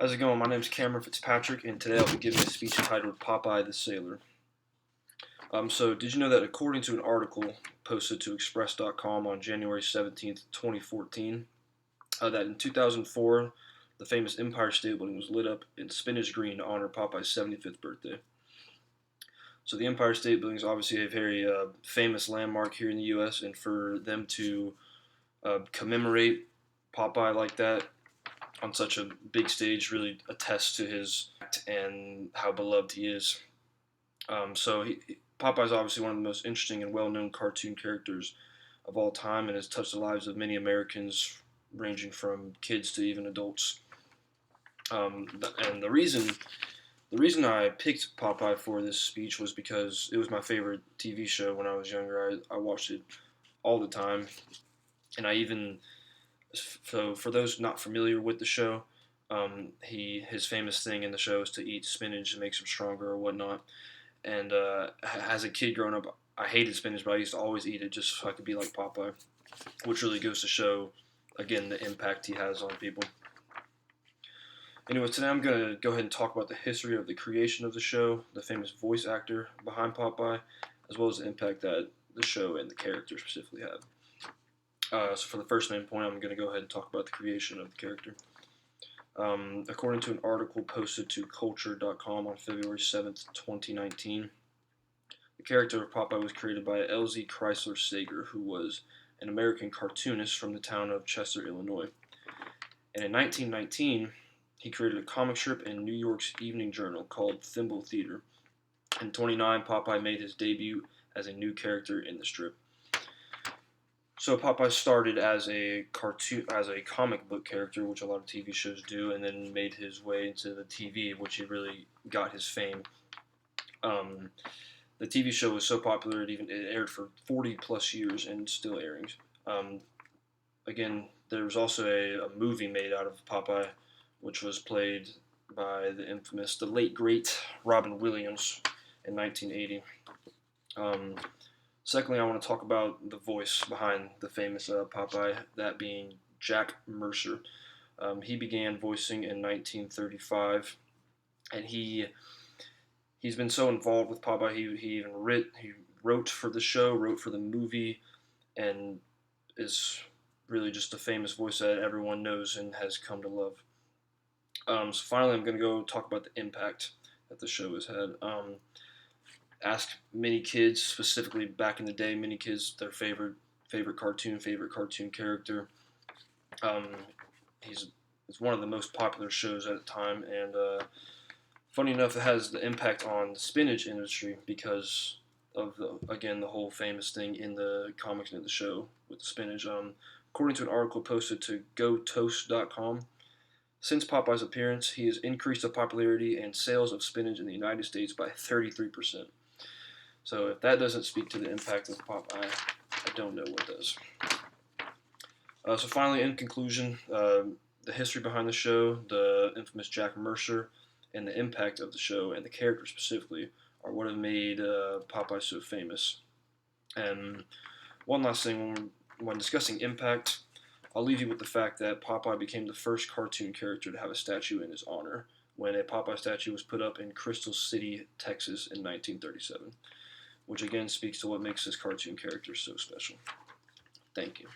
How's it going? My name's Cameron Fitzpatrick, and today I'll be giving a speech titled Popeye the Sailor. So, did you know that according to an article posted to Express.com on January 17th, 2014, that in 2004, the famous Empire State Building was lit up in spinach green to honor Popeye's 75th birthday? So, the Empire State Building is obviously a very famous landmark here in the U.S., and for them to commemorate Popeye like that on such a big stage really attests to his act and how beloved he is. Popeye is obviously one of the most interesting and well-known cartoon characters of all time, and has touched the lives of many Americans, ranging from kids to even adults. And the reason I picked Popeye for this speech was because it was my favorite TV show when I was younger. I watched it all the time, and so for those not familiar with the show, his famous thing in the show is to eat spinach and makes him stronger or whatnot. And as a kid growing up, I hated spinach, but I used to always eat it just so I could be like Popeye, which really goes to show, again, the impact he has on people. Anyway, today I'm going to go ahead and talk about the history of the creation of the show, the famous voice actor behind Popeye, as well as the impact that the show and the character specifically have. So for the first main point, I'm going to go ahead and talk about the creation of the character. According to an article posted to Culture.com on February 7th, 2019, the character of Popeye was created by L.Z. Chrysler Sager, who was an American cartoonist from the town of Chester, Illinois. And in 1919, he created a comic strip in New York's evening journal called Thimble Theater. In 1929, Popeye made his debut as a new character in the strip. So Popeye started as a comic book character, which a lot of TV shows do, and then made his way into the TV, which he really got his fame. The TV show was so popular it aired for 40 plus years and still airing. Again, there was also a movie made out of Popeye, which was played by the late great Robin Williams in 1980. Secondly, I want to talk about the voice behind the famous Popeye, that being Jack Mercer. He began voicing in 1935, and he's been so involved with Popeye. He wrote for the show, wrote for the movie, and is really just a famous voice that everyone knows and has come to love. So finally, I'm going to go talk about the impact that the show has had. Ask many kids, specifically back in the day, their favorite cartoon character. It's one of the most popular shows at the time, and funny enough, it has the impact on the spinach industry because of the whole famous thing in the comics and in the show with the spinach. According to an article posted to GoToast.com, since Popeye's appearance, he has increased the popularity and sales of spinach in the United States by 33%. So if that doesn't speak to the impact of Popeye, I don't know what does. So finally, in conclusion, the history behind the show, the infamous Jack Mercer, and the impact of the show and the character specifically are what have made Popeye so famous. And one last thing, when discussing impact, I'll leave you with the fact that Popeye became the first cartoon character to have a statue in his honor when a Popeye statue was put up in Crystal City, Texas in 1937, which again speaks to what makes this cartoon character so special. Thank you.